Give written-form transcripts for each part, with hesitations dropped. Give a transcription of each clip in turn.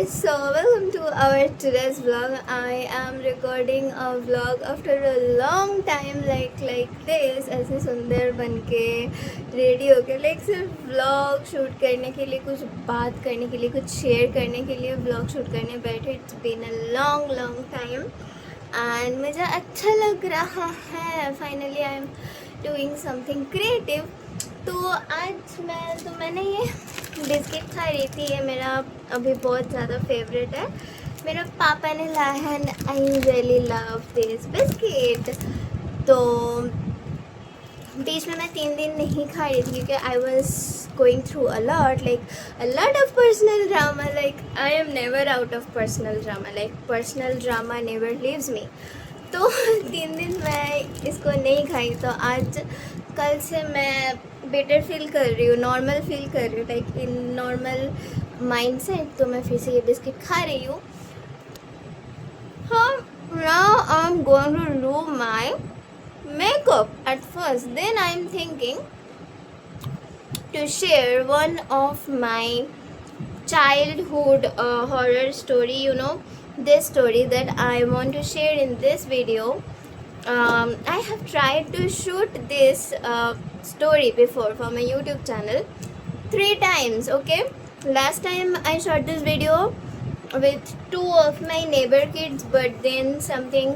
So welcome to our today's vlog. I am recording a vlog after a long time like this. ऐसे सुंदर बन के ready होके सिर्फ vlog शूट करने के लिए, कुछ बात करने के लिए, कुछ शेयर करने के लिए vlog शूट करने बैठे. It's been a long time and मुझे अच्छा लग रहा है. Finally I am doing something creative. तो आज मैंने ये बिस्किट खा रही थी. ये मेरा अभी बहुत ज़्यादा फेवरेट है. मेरे पापा ने लाया है and I really love this biscuit. तो बीच में मैं 3 दिन नहीं खा रही थी क्योंकि I was going through a lot of personal drama. I am never out of personal drama. Personal drama never leaves me. तो 3 दिन मैं इसको नहीं खाई. तो आज कल से मैं बेटर फील कर रही हूँ, नॉर्मल फील कर रही हूँ, इन नॉर्मल माइंडसेट. तो मैं फिर से ये बिस्किट खा रही हूँ. हाँ, now I am going to do my makeup at first. Then I am thinking to share one of my childhood horror story. You know, this story that I want to share in this video. I have tried to shoot this story before for my YouTube channel 3 times. Okay, last time I shot this video with 2 of my neighbor kids, but then something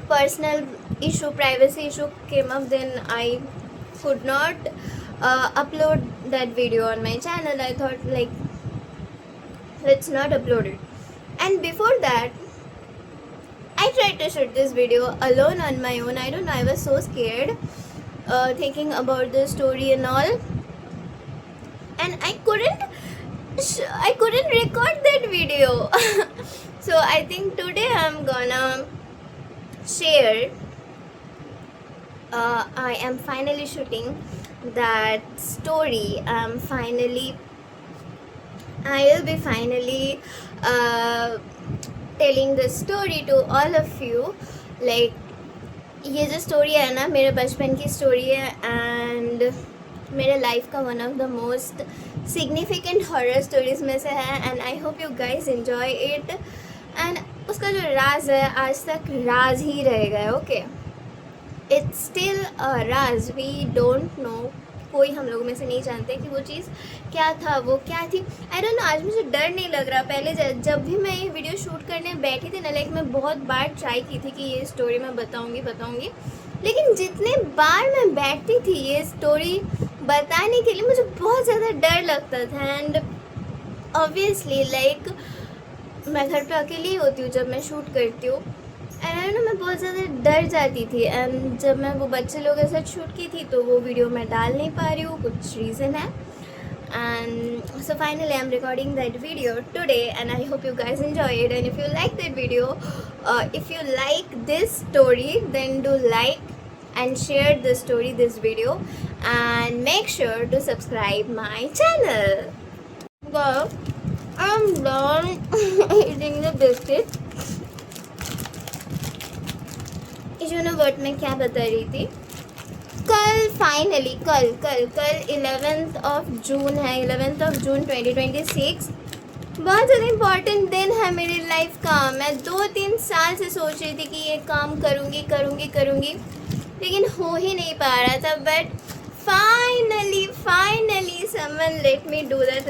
personal issue, privacy issue came up. Then I could not upload that video on my channel. I thought let's not upload it. And before that I tried to shoot this video alone on my own. I don't know, I was so scared thinking about the story and all, and I couldn't record that video. So I think today I'm gonna share. I am finally shooting that story. I will be finally telling the story to all of you. ये जो story है ना, मेरे बचपन की story है and मेरे life का one of the most significant horror stories में से है. And I hope you guys enjoy it. And उसका जो राज है आज तक राज ही रहेगा. ओके, इट्स स्टिल अ राज. वी डोंट नो, कोई हम लोगों में से नहीं जानते कि वो चीज़ क्या था, वो क्या थी. आई डोंट नो, आज मुझे डर नहीं लग रहा. पहले जब भी मैं ये वीडियो शूट करने बैठी थी ना, मैं बहुत बार ट्राई की थी कि ये स्टोरी मैं बताऊंगी, लेकिन जितने बार मैं बैठती थी ये स्टोरी बताने के लिए मुझे बहुत ज़्यादा डर लगता था. एंड ऑब्वियसली मैं घर पे अकेली ही होती हूँ जब मैं शूट करती हूँ. एंड मैं बहुत ज़्यादा डर जाती थी. एंड जब मैं वो बच्चे लोगों के साथ शूट की थी तो वो वीडियो मैं डाल नहीं पा रही हूँ, कुछ रीज़न है. And so finally I am recording that video today and I hope you guys enjoy it. And if you like that video, if you like this story, then do like and share this story, this video, and make sure to subscribe my channel. Well, I'm done eating the biscuit. You know what मैं क्या बता रही थी. कल finally कल 11th of June है. 11th of June 2026 बहुत ज़्यादा इम्पॉर्टेंट दिन है मेरी लाइफ का. मैं 2-3 साल से सोच रही थी कि ये काम करूँगी, लेकिन हो ही नहीं पा रहा था. But finally someone let me do that.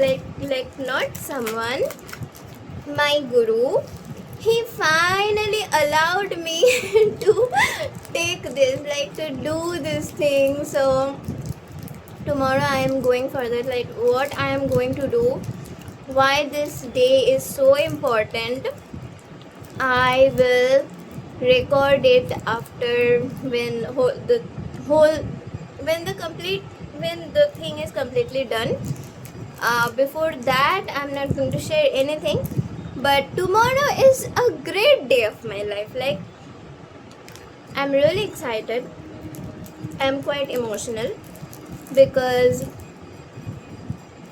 Not someone, my guru, he finally allowed me to take this, to do this thing. So tomorrow I am going for that, what I am going to do, why this day is so important. I will record it after when the thing is completely done. Before that I'm not going to share anything. But tomorrow is a great day of my life. I'm really excited. I'm quite emotional because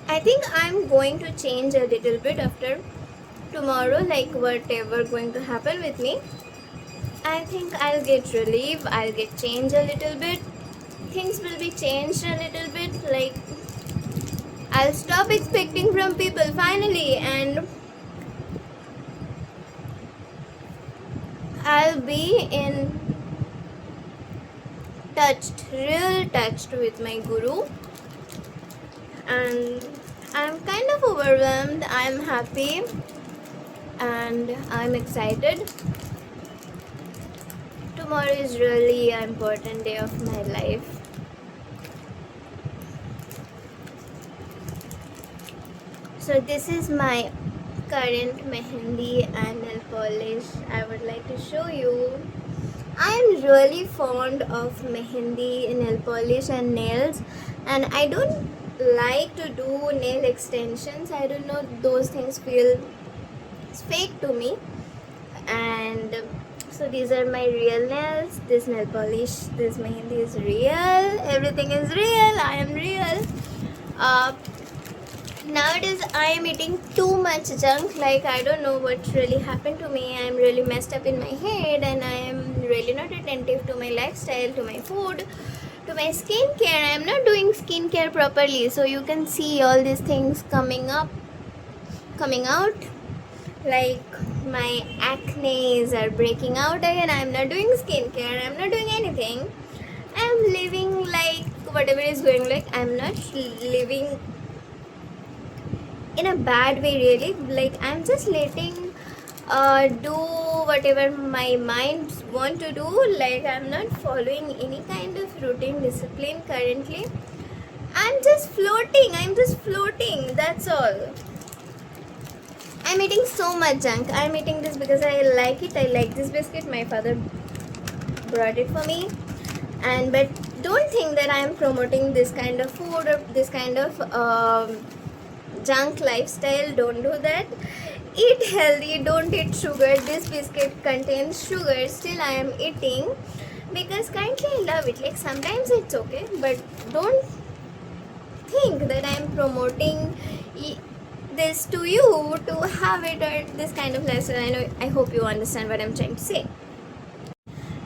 I think I'm going to change a little bit after tomorrow. Whatever going to happen with me, I think I'll get relief, I'll get changed a little bit. Things will be changed a little bit. I'll stop expecting from people finally, and be in real touched with my guru, and I'm kind of overwhelmed. I'm happy and I'm excited. Tomorrow is really an important day of my life. So this is my current mehendi and nail polish. I would like to show you. I am really fond of mehendi, nail polish and nails, and I don't like to do nail extensions. I don't know, those things feel fake to me. And so these are my real nails. This nail polish, this mehendi is real. Everything is real. I am real. Nowadays I am eating too much junk. Like, I don't know what really happened to me. I am really messed up in my head, and I am really not attentive to my lifestyle, to my food, to my skincare. I am not doing skincare properly. So you can see all these things coming out. Like, my acnes are breaking out again. I am not doing skincare. I am not doing anything. I am living like whatever is going. Like, I am not living in a bad way, really. Like, I'm just letting do whatever my mind want to do. Like, I'm not following any kind of routine discipline currently. I'm just floating, that's all. I'm eating so much junk. I'm eating this because I like it. I like this biscuit. My father brought it for me. But don't think that I am promoting this kind of food or this kind of junk lifestyle. Don't do that. Eat healthy. Don't eat sugar. This biscuit contains sugar. Still I am eating because currently I love it. Like, sometimes it's okay, but don't think that I am promoting this to you to have it or this kind of lifestyle. I hope you understand what I'm trying to say.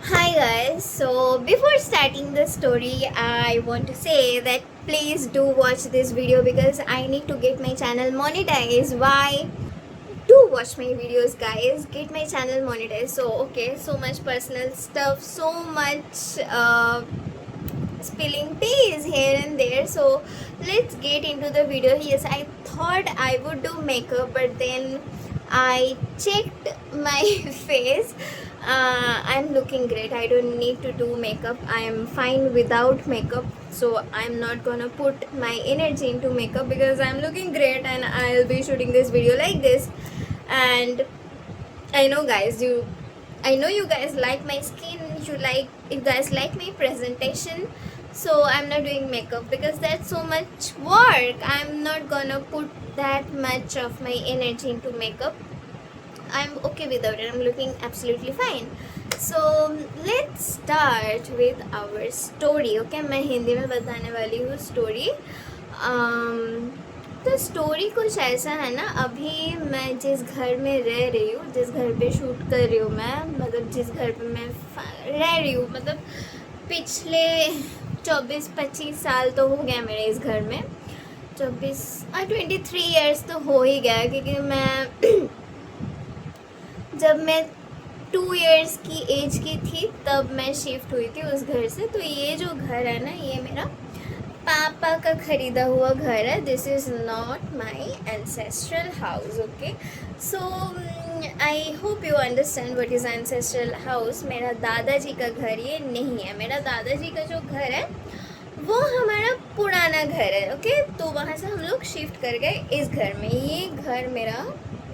Hi guys, so before starting the story, I want to say that please do watch this video because I need to get my channel monetized. Why? Do watch my videos, guys. Get my channel monetized. So okay, so much personal stuff, so much spilling tea is here and there. So let's get into the video. Yes, I thought I would do makeup, but then I checked my face. I'm looking great. I don't need to do makeup. I am fine without makeup. So I'm not gonna put my energy into makeup because I'm looking great and I'll be shooting this video like this. And I know you guys like my skin. You guys like my presentation. So I'm not doing makeup because that's so much work. I'm not gonna put that much of my energy into makeup. I'm okay without it. I'm looking absolutely fine. So let's start with our story. Okay, मैं हिंदी में बताने वाली हूँ story. तो story कुछ ऐसा है ना, अभी मैं जिस घर में रह रही हूँ, जिस घर पे शूट कर रही हूँ मैं, मतलब जिस घर पे मैं रह रही हूँ, मतलब पिछले 24-25 साल तो हो गया मेरे इस घर में. 23 ईयर्स तो हो ही गया, क्योंकि मैं जब मैं 2 ईयर्स की एज की थी तब मैं शिफ्ट हुई थी उस घर से. तो ये जो घर है ना, ये मेरा पापा का खरीदा हुआ घर है. This is not my ancestral house. Okay, so I hope you understand what is ancestral house. मेरा दादाजी का घर ये नहीं है. मेरा दादाजी का जो घर है वो हमारा पुराना घर है. ओके, तो वहाँ से हम लोग शिफ्ट कर गए इस घर में. ये घर मेरा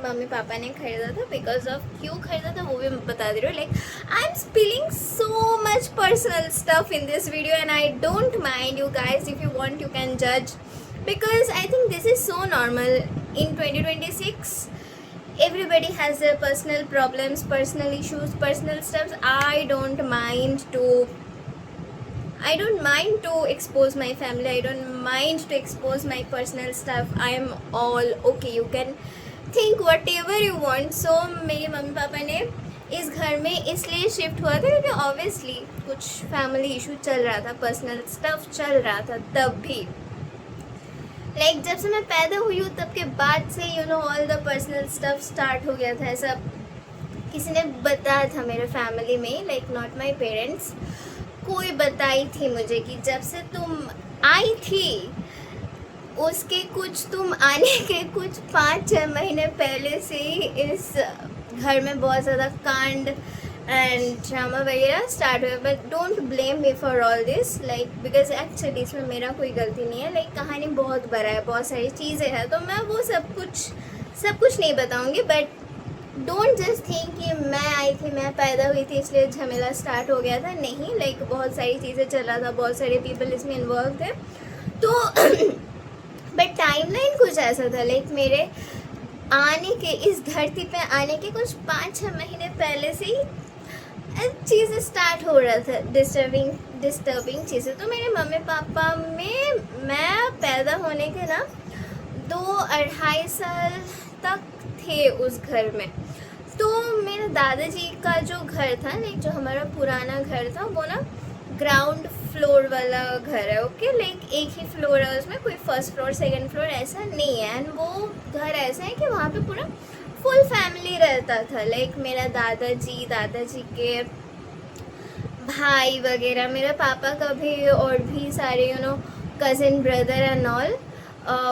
मम्मी पापा ने खरीदा था. बिकॉज ऑफ क्यों खरीदा था वो भी बता दे रही हूँ. Like, I am spilling so much personal stuff in this video and I don't mind. You guys, if you want you can जज, because I think this is so normal in 2026. everybody has their personal problems, personal issues, personal stuff. I don't mind to expose my family. I don't mind to expose my personal stuff. I am all okay. You can think whatever you want. So मेरे mummy papa ने इस घर में इसलिए shift हुआ था क्योंकि obviously कुछ फैमिली इशू चल रहा था, पर्सनल स्टफ चल रहा था. तब भी लाइक जब से मैं पैदा हुई हूँ तब के बाद से all the personal stuff start हो गया था. ऐसा किसी ने बताया था मेरे फैमिली में, लाइक नॉट माई पेरेंट्स, कोई बताई थी मुझे कि जब से तुम आई थी उसके कुछ तुम आने के कुछ 5-6 महीने पहले से ही इस घर में बहुत ज़्यादा कांड एंड ड्रामा वगैरह स्टार्ट हुए। But don't blame me for all this, like because actually इसमें मेरा कोई गलती नहीं है। लाइक कहानी बहुत बड़ा है, बहुत सारी चीज़ें हैं, तो मैं वो सब कुछ नहीं बताऊंगी। बट डोंट जस्ट थिंक कि मैं आई थी, मैं पैदा हुई थी इसलिए झमेला स्टार्ट हो गया था। नहीं, लाइक बहुत सारी चीज़ें चल रहा था, बहुत सारे पीपल इसमें इन्वॉल्व थे। तो बट टाइमलाइन कुछ ऐसा था, लाइक मेरे आने के, इस धरती पे आने के कुछ 5-6 महीने पहले से ही चीज़ें स्टार्ट हो रहा था, डिस्टर्बिंग चीज़ें। तो मेरे मम्मी पापा में मैं पैदा होने के ना 2-2.5 साल तक थे उस घर में। तो मेरे दादाजी का जो घर था, लाइक जो हमारा पुराना घर था, वो ना ग्राउंड फ्लोर वाला घर है। ओके, लाइक एक ही फ्लोर है, उसमें कोई फर्स्ट फ्लोर सेकंड फ्लोर ऐसा नहीं है। एंड वो घर ऐसा है कि वहाँ पे पूरा फुल फैमिली रहता था। लाइक मेरा दादाजी के भाई वगैरह, मेरे पापा का भी और भी सारे कज़िन ब्रदर एंड ऑल,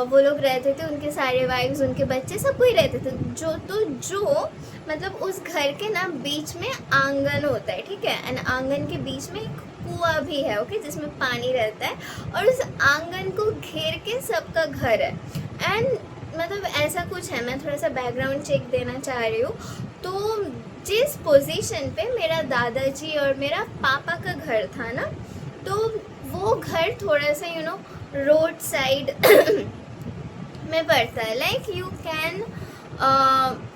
वो लोग रहते थे, उनके सारे वाइफ्स, उनके बच्चे, सब कोई रहते थे। जो मतलब उस घर के ना बीच में आंगन होता है, ठीक है, एंड आंगन के बीच में एक कुआं भी है, ओके, जिसमें पानी रहता है, और उस आंगन को घेर के सबका घर है। एंड मतलब ऐसा कुछ है, मैं थोड़ा सा बैकग्राउंड चेक देना चाह रही हूँ। तो जिस पोजीशन पे मेरा दादाजी और मेरा पापा का घर था ना, तो वो घर थोड़ा सा रोड साइड में पड़ता है। Like you can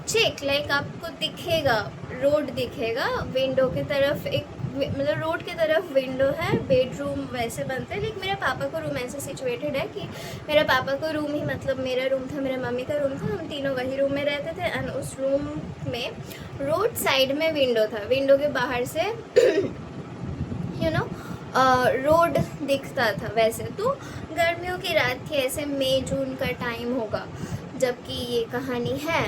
check, like आपको दिखेगा, रोड दिखेगा, विंडो की तरफ एक, मतलब रोड की तरफ विंडो है, बेडरूम वैसे बनते हैं। लेकिन मेरे पापा का रूम ऐसे सिचुएटेड है कि मेरा पापा का रूम ही मतलब मेरा रूम था, मेरा मम्मी का रूम था, हम तीनों वही रूम में रहते थे। एंड उस रूम में रोड साइड में विंडो था, विंडो के बाहर से रोड दिखता था। वैसे तो गर्मियों की रात थी, ऐसे मई जून का टाइम होगा जबकि ये कहानी है।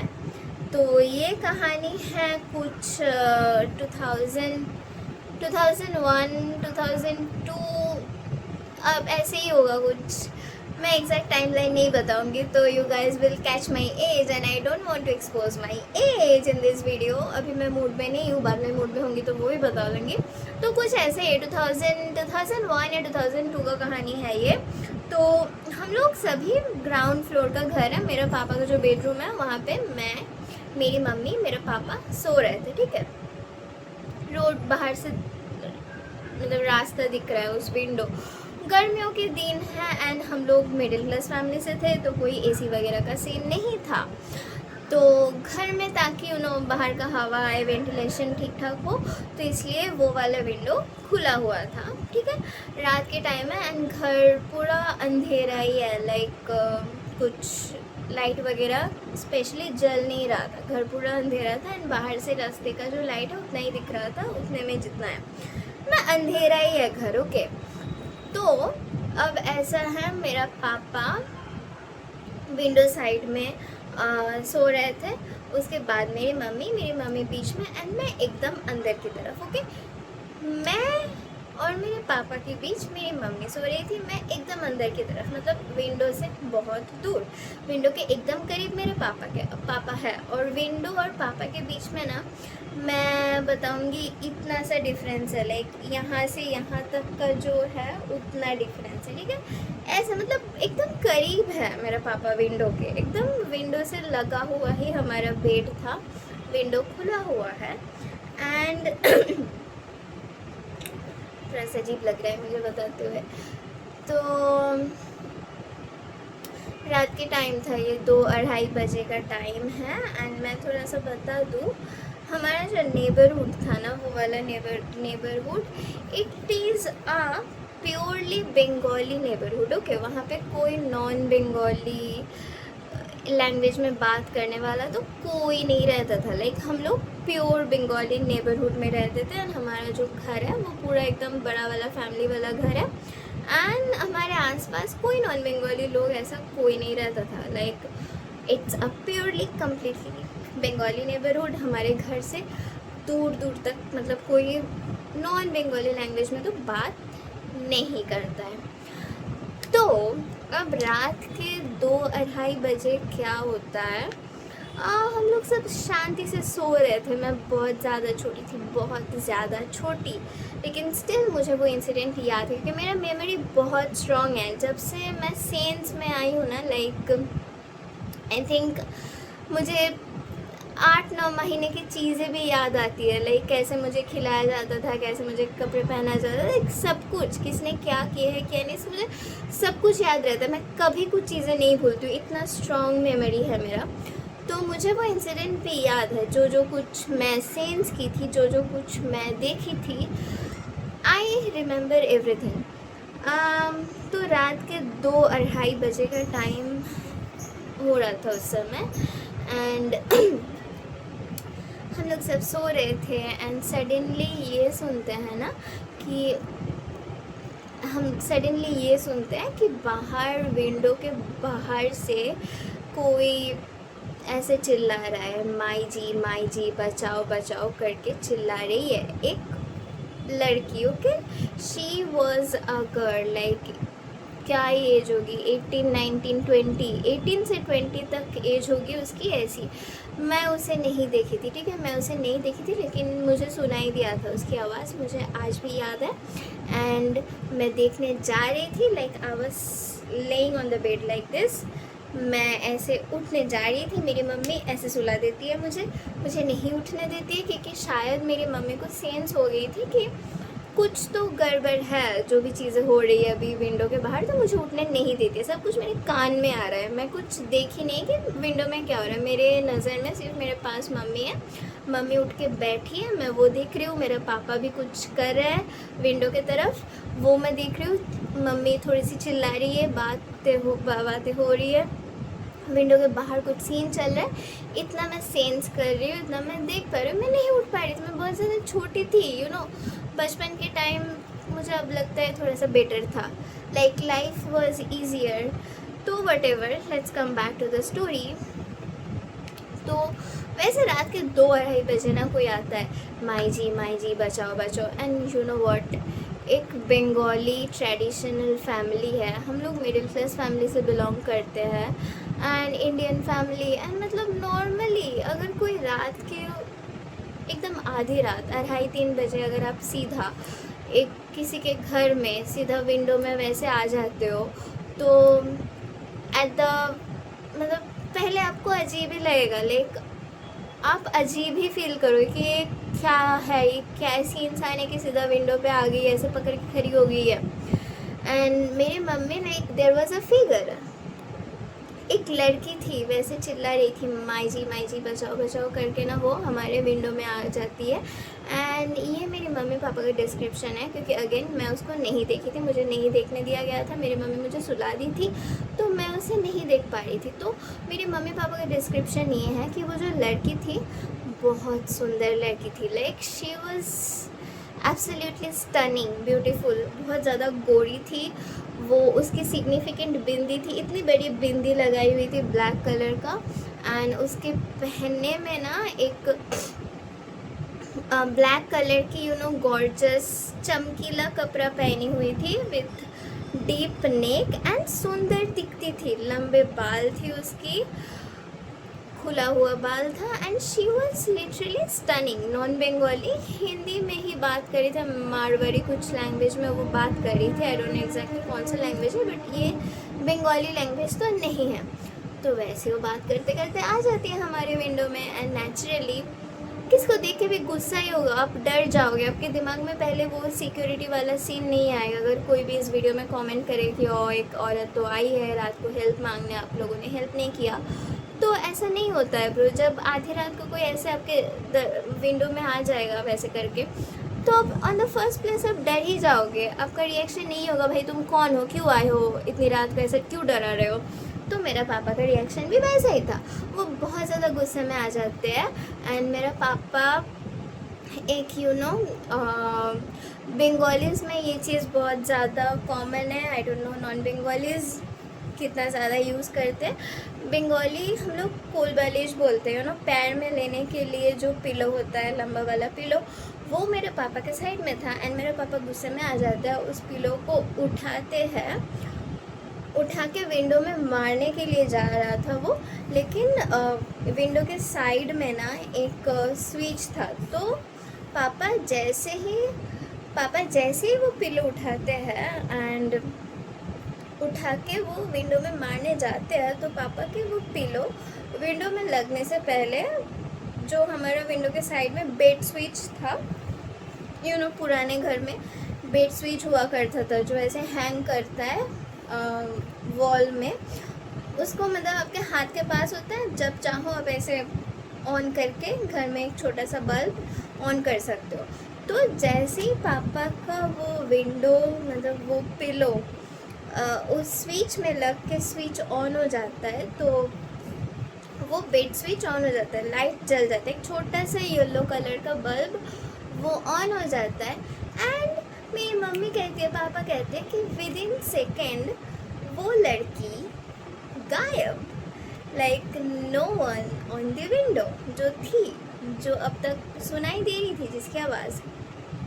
तो ये कहानी है कुछ 2001, 2002, अब ऐसे ही होगा कुछ। मैं एग्जैक्ट टाइमलाइन नहीं बताऊंगी, तो you guys will catch my age and I don't want to expose my age in this video. अभी मैं मूड में नहीं हूँ, बाद में मूड में होंगी तो वो भी बता दूँगी। तो कुछ ऐसे ही 2001 या 2002 का कहानी है ये। तो हम लोग सभी ग्राउंड फ्लोर का घर है, मेरा पापा का जो बेडरूम है वहाँ पे मैं, मेरी मम्मी, मेरे पापा सो रहे थे, ठीक है। रोड बाहर से मतलब रास्ता दिख रहा है उस विंडो। गर्मियों के दिन है एंड हम लोग मिडिल क्लास फैमिली से थे, तो कोई एसी वगैरह का सीन नहीं था। तो घर में ताकि बाहर का हवा आए, वेंटिलेशन ठीक ठाक हो, तो इसलिए वो वाला विंडो खुला हुआ था, ठीक है। रात के टाइम है एंड घर पूरा अंधेरा ही है, लाइक कुछ लाइट वगैरह स्पेशली जल नहीं रहा था, घर पूरा अंधेरा था। एंड बाहर से रास्ते का जो लाइट है उतना ही दिख रहा था, उतने में जितना है ना अंधेरा ही है घर, ओके। तो अब ऐसा है, मेरा पापा विंडो साइड में सो रहे थे, उसके बाद मेरी मम्मी बीच में एंड मैं एकदम अंदर की तरफ, ओके। मैं और मेरे पापा के बीच मेरी मम्मी सो रही थी, मैं एकदम अंदर की तरफ, मतलब विंडो से बहुत दूर, विंडो के एकदम करीब मेरे पापा है। और विंडो और पापा के बीच में ना मैं बताऊंगी इतना सा डिफरेंस है, लाइक यहाँ से यहाँ तक का जो है उतना डिफरेंस है, ठीक है। ऐसे मतलब एकदम करीब है मेरा पापा विंडो के, एकदम विंडो से लगा हुआ ही हमारा बेड था, विंडो खुला हुआ है। एंड थोड़ा सा अजीब लग रहा है मुझे बताते हुए। तो रात के टाइम था, ये 2-2:30 बजे का टाइम है। एंड मैं थोड़ा सा बता दूँ, हमारा जो नेबरहुड था ना, वो वाला neighbourhood, it is a purely Bengali neighbourhood, okay. वहाँ पे कोई नॉन बंगाली लैंग्वेज में बात करने वाला तो कोई नहीं रहता था। लाइक हम लोग प्योर बंगाली नेबरहुड में रहते थे। एंड हमारा जो घर है वो पूरा एकदम बड़ा वाला फैमिली वाला घर है। एंड हमारे आसपास कोई नॉन बंगाली लोग ऐसा कोई नहीं रहता था। Like it's a purely completely Bengali neighbourhood. हमारे घर से दूर दूर तक मतलब कोई नॉन बंगाली लैंग्वेज में तो बात नहीं करता है। तो अब रात के 2-2:30 बजे क्या होता है, हम लोग सब शांति से सो रहे थे। मैं बहुत ज़्यादा छोटी थी, बहुत ज़्यादा छोटी, लेकिन स्टिल मुझे वो इंसिडेंट याद है क्योंकि मेरा मेमोरी बहुत स्ट्रॉन्ग है। जब से मैं सेंस में आई हूँ ना, लाइक आई थिंक मुझे 8-9 महीने की चीज़ें भी याद आती है। लाइक कैसे मुझे खिलाया जाता था, कैसे मुझे कपड़े पहना जाता था, लाइक सब कुछ, किसने क्या किया है क्या नहीं, मुझे सब कुछ याद रहता है। मैं कभी कुछ चीज़ें नहीं भूलती हूँ, इतना स्ट्रॉन्ग मेमोरी है मेरा। तो मुझे वो इंसिडेंट भी याद है, जो कुछ मैं सेंस की थी, जो कुछ मैं देखी थी, आई रिमेंबर एवरीथिंग। तो रात के 2-2:30 बजे का टाइम हो रहा था उस समय, एंड हम लोग सब सो रहे थे एंड सडनली ये सुनते हैं ना कि बाहर विंडो के बाहर से कोई ऐसे चिल्ला रहा है, माई जी बचाओ बचाओ करके चिल्ला रही है एक लड़की। Okay, she was a girl, like क्या एज होगी, 18, 19, 20, 18 से 20 तक एज होगी उसकी ऐसी। मैं उसे नहीं देखी थी, ठीक है, मैं उसे नहीं देखी थी, लेकिन मुझे सुनाई दिया था उसकी आवाज़, मुझे आज भी याद है। एंड मैं देखने जा रही थी, like I was laying on the bed like this. मैं ऐसे उठने जा रही थी, मेरी मम्मी ऐसे सुला देती है मुझे नहीं उठने देती है, क्योंकि शायद मेरी मम्मी को सेंस हो गई थी कि कुछ तो गड़बड़ है, जो भी चीज़ें हो रही है अभी विंडो के बाहर, तो मुझे उठने नहीं देती है। सब कुछ मेरे कान में आ रहा है, मैं कुछ देख ही नहीं कि विंडो में क्या हो रहा है। मेरे नज़र में सिर्फ मेरे पास मम्मी है, मम्मी उठ के बैठी है, मैं वो देख रही हूँ। मेरा पापा भी कुछ कर रहा है विंडो के तरफ, वो मैं देख रही हूँ। मम्मी थोड़ी सी चिल्ला रही है, बातें हो रही है, विंडो के बाहर कुछ सीन चल रहा है। इतना मैं सेंस कर रही हूँ, इतना मैं देख पा रही हूँ। मैं नहीं उठ पा रही थी, मैं बहुत ज़्यादा छोटी थी, यू नो। बचपन के टाइम मुझे अब लगता है थोड़ा सा बेटर था, लाइक लाइफ वॉज ईजियर। तो whatever, let's come back to the story. तो वैसे रात के 2-2:30 ना कोई आता है, माई जी बचाओ बचाओ। एंड यू नो वॉट, एक बंगाली ट्रेडिशनल फैमिली है, हम लोग मिडिल क्लास फैमिली से बिलोंग करते हैं, एंड इंडियन फैमिली। एंड मतलब नॉर्मली अगर कोई रात के एकदम आधी रात 2:30-3 बजे अगर आप सीधा एक किसी के घर में सीधा विंडो में वैसे आ जाते हो, तो एट द मतलब पहले आपको अजीब ही लगेगा, लाइक आप अजीब ही फील करोगे कि ये क्या है, ये क्या ऐसी इंसान है कि सीधा विंडो पे आ गई है, ऐसे पकड़ के खड़ी हो गई है। एंड मेरी मम्मी ने, देयर वाज अ फिगर, एक लड़की थी, वैसे चिल्ला रही थी माई जी बचाओ बचाओ करके ना, वो हमारे विंडो में आ जाती है। एंड ये मेरी मम्मी पापा का डिस्क्रिप्शन है, क्योंकि अगेन मैं उसको नहीं देखी थी, मुझे नहीं देखने दिया गया था, मेरी मम्मी मुझे सुला दी थी, तो मैं उसे नहीं देख पा रही थी। तो मेरी मम्मी पापा का डिस्क्रिप्शन ये है कि वो जो लड़की थी बहुत सुंदर लड़की थी, like she was absolutely stunning, beautiful, बहुत ज़्यादा गोरी थी वो। उसकी सिग्निफिकेंट बिंदी थी, इतनी बड़ी बिंदी लगाई हुई थी ब्लैक कलर का, एंड उसके पहनने में ना एक ब्लैक कलर की यू नो गॉर्जस चमकीला कपड़ा पहनी हुई थी विथ डीप नेक, एंड सुंदर दिखती थी, लंबे बाल थी उसकी, खुला हुआ बाल था, and she was literally stunning. Non Bengali, Hindi में ही बात करी थी, मारवाड़ी कुछ लैंग्वेज में वो बात करी थी, आई डोंट नो एग्जैक्टली कौन सा लैंग्वेज है, बट ये बंगाली लैंग्वेज तो नहीं है। तो वैसे वो बात करते करते आ जाती है हमारे विंडो में, एंड नेचुरली किसको देख के भी गुस्सा ही होगा, आप डर जाओगे, आपके दिमाग में पहले वो सिक्योरिटी वाला सीन नहीं आएगा। अगर कोई भी इस वीडियो में कमेंट करे कि ओ एक औरत तो आई है रात को हेल्प मांगने, आप लोगों ने हेल्प नहीं किया, तो ऐसा नहीं होता है ब्रो। जब आधी रात को कोई ऐसे आपके विंडो में आ जाएगा वैसे करके, तो आप ऑन द फर्स्ट प्लेस आप डर ही जाओगे, आपका रिएक्शन नहीं होगा भाई तुम कौन हो, क्यों आए हो इतनी रात को, ऐसे क्यों डरा रहे हो। तो मेरा पापा का रिएक्शन भी वैसा ही था, वो बहुत ज़्यादा गुस्से में आ जाते हैं। एंड मेरा पापा एक यू नो बंगालीज़ में ये चीज़ बहुत ज़्यादा कॉमन है, I don't know non Bengalis कितना ज़्यादा यूज़ करते हैं। बंगाली हम लोग कोल बालिश बोलते हैं ना, पैर में लेने के लिए जो पिलो होता है, लंबा वाला पिलो, वो मेरे पापा के साइड में था। एंड मेरे पापा गुस्से में आ जाते हैं, उस पिलो को उठाते हैं, उठा के विंडो में मारने के लिए जा रहा था वो, लेकिन विंडो के साइड में ना एक स्विच था। तो पापा जैसे ही वो पिलो उठाते हैं एंड उठा के वो विंडो में मारने जाते हैं, तो पापा के वो पिलो विंडो में लगने से पहले, जो हमारा विंडो के साइड में बेड स्विच था, पुराने घर में बेड स्विच हुआ करता था जो ऐसे हैंग करता है वॉल में, उसको मतलब आपके हाथ के पास होता है, जब चाहो आप ऐसे ऑन करके घर में एक छोटा सा बल्ब ऑन कर सकते हो। तो जैसे ही पापा का वो विंडो मतलब वो पिलो उस स्विच में लग के स्विच ऑन हो जाता है, तो वो बेड स्विच ऑन हो जाता है, लाइट जल जाता है, एक छोटा सा येलो कलर का बल्ब वो ऑन हो जाता है। एंड मेरी मम्मी कहती है, पापा कहते हैं कि विद इन सेकेंड वो लड़की गायब, like no one on the window, जो थी, जो अब तक सुनाई दे रही थी, जिसकी आवाज़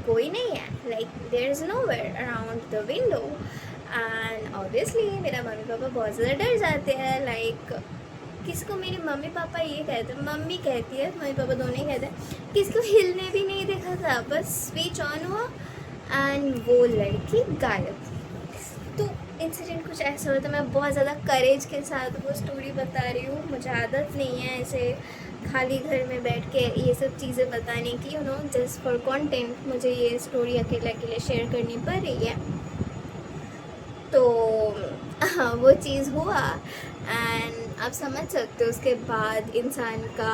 कोई नहीं है, like there is nowhere around the window. And obviously मेरा मम्मी पापा बहुत ज़्यादा डर जाते हैं, लाइक किसको, मेरे मम्मी पापा ये कहते हैं, मम्मी कहती है, मम्मी पापा दोनों ही कहते हैं, किसको हिलने भी नहीं देखा था, बस स्विच ऑन हुआ एंड वो लड़की गायब। तो इंसिडेंट कुछ ऐसा होता है। मैं बहुत ज़्यादा करेज के साथ वो स्टोरी बता रही हूँ, मुझे आदत नहीं है ऐसे खाली घर में बैठ के ये सब चीज़ें बताने की, जस्ट फॉर कंटेंट मुझे ये स्टोरी अकेले शेयर करनी पड़ रही है। तो हाँ, वो चीज़ हुआ एंड आप समझ सकते हो उसके बाद इंसान का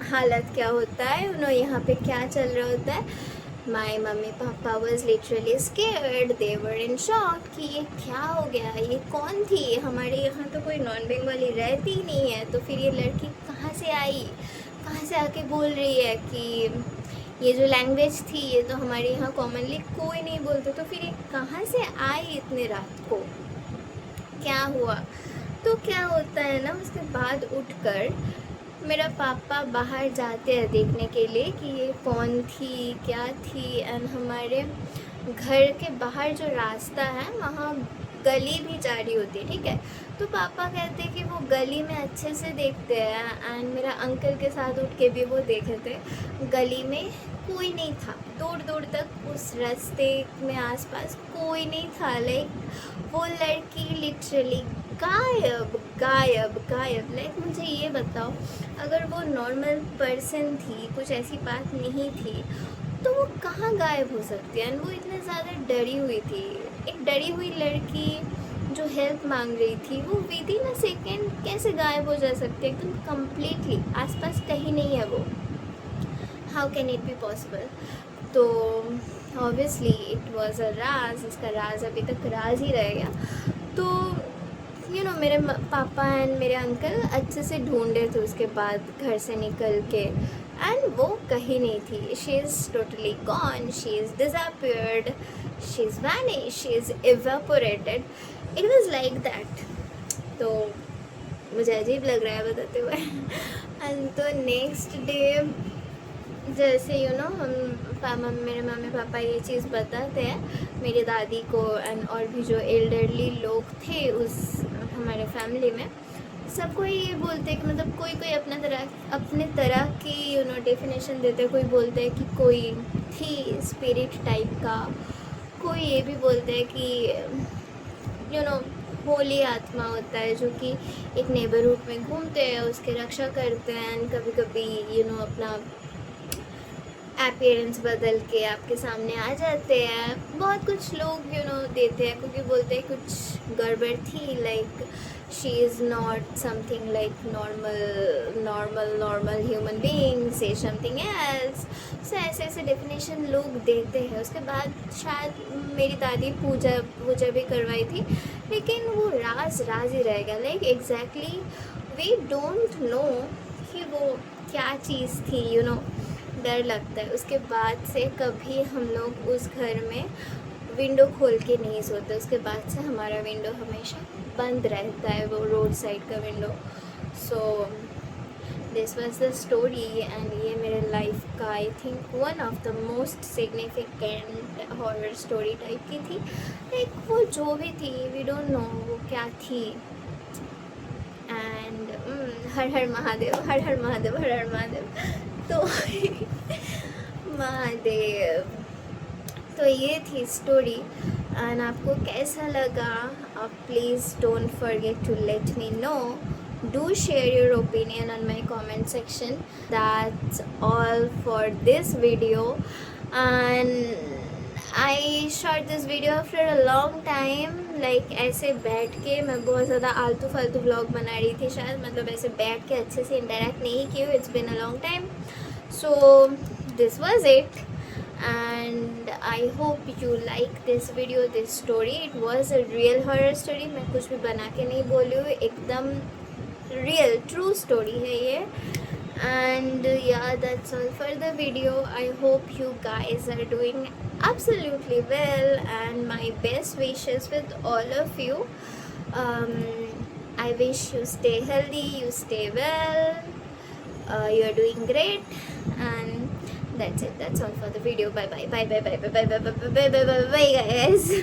हालत क्या होता है, यहाँ पे क्या चल रहा होता है। My mummy papa was literally scared, they were in shock कि ये क्या हो गया, ये कौन थी, हमारे यहाँ तो कोई नॉन बेंगोली रहती ही नहीं है, तो फिर ये लड़की कहाँ से आई, कहाँ से आके बोल रही है कि ये जो लैंग्वेज थी ये तो हमारे यहाँ कॉमनली कोई नहीं बोलते, तो फिर ये कहाँ से आई इतने रात को, क्या हुआ। तो क्या होता है ना, उसके बाद उठकर मेरा पापा बाहर जाते हैं देखने के लिए कि ये कौन थी, क्या थी। एंड हमारे घर के बाहर जो रास्ता है वहाँ गली भी जा रही होती है, ठीक है। तो पापा कहते हैं कि वो गली में अच्छे से देखते हैं एंड मेरा अंकल के साथ उठ के भी वो देखे थे, गली में कोई नहीं था, दूर दूर तक उस रास्ते में आसपास कोई नहीं था। लाइक वो लड़की लिटरली गायब गायब गायब। लाइक मुझे ये बताओ, अगर वो नॉर्मल पर्सन थी, कुछ ऐसी बात नहीं थी, तो वो कहाँ गायब हो सकती है। वो इतने ज़्यादा डरी हुई थी, एक डरी हुई लड़की जो हेल्प मांग रही थी, वो विद इन अ सेकेंड कैसे गायब हो जा सकती है, एकदम कम्प्लीटली, आसपास कहीं नहीं है वो। How can it be possible. तो ऑब्वियसली इट वॉज अ राज, इसका राज अभी तक राज ही रह गया। तो मेरे पापा एंड मेरे अंकल अच्छे से ढूंढ रहे थे उसके बाद घर से निकल के, एंड वो कहीं नहीं थी। She is totally gone, she is disappeared, she is vanish, she is evaporated, it was like that. तो मुझे अजीब लग रहा है बताते हुए। एंड तो नेक्स्ट डे जैसे हम मेरे मम्मी पापा ये चीज़ बताते हैं मेरी दादी को एंड और भी जो एल्डरली लोग थे उस हमारे फैमिली में, सबको ये बोलते हैं कि मतलब कोई कोई अपने तरह की डेफिनेशन देते हैं। कोई बोलते हैं कि कोई थी स्पिरिट टाइप का, कोई ये भी बोलते हैं कि होली आत्मा होता है जो कि एक नेबरहुड में घूमते हैं, उसके रक्षा करते हैं, कभी कभी अपना अपीयरेंस बदल के आपके सामने आ जाते हैं। बहुत कुछ लोग देते हैं, क्योंकि बोलते हैं कुछ गड़बड़ थी, like she is not something like normal human being, से समथिंग एल्स। सो ऐसे ऐसे डेफिनेशन लोग देते हैं। उसके बाद शायद मेरी दादी पूजा भी करवाई थी, लेकिन वो राज ही रह गया। Like exactly we don't know कि वो क्या चीज़ थी। डर लगता है। उसके बाद से कभी हम लोग उस घर में विंडो खोल के नहीं सोते, उसके बाद से हमारा विंडो हमेशा बंद रहता है, वो रोड साइड का window. So this was the story and ये मेरे लाइफ का I think one of the most significant horror story type की थी। लाइक वो जो भी थी, वी डोंट नो वो क्या थी। एंड हर हर महादेव, हर हर महादेव, हर हर महादेव। तो महादेव, तो ये थी स्टोरी। एंड आपको कैसा लगा, आप please don't forget to let me know. Do share your opinion on my comment section. That's all for this video, and I shot this video after a long time. Like ऐसे बैठ के मैं बहुत ज़्यादा आलतू फालतू व्लॉग बना रही थी शायद, मतलब ऐसे बैठ के अच्छे से इंटरेक्ट नहीं की हूँ. It's been a long time. So this was it. And I hope you like this video, this story. It was a real horror story. मैं कुछ भी बना के नहीं बोली हूँ, एकदम real true story है ये. And yeah, that's all for the video. I hope you guys are doing absolutely well, and my best wishes with all of you. I wish you stay healthy, you stay well, you're doing great. And that's it, that's all for the video. Bye bye bye bye bye bye bye bye bye bye bye bye bye guys.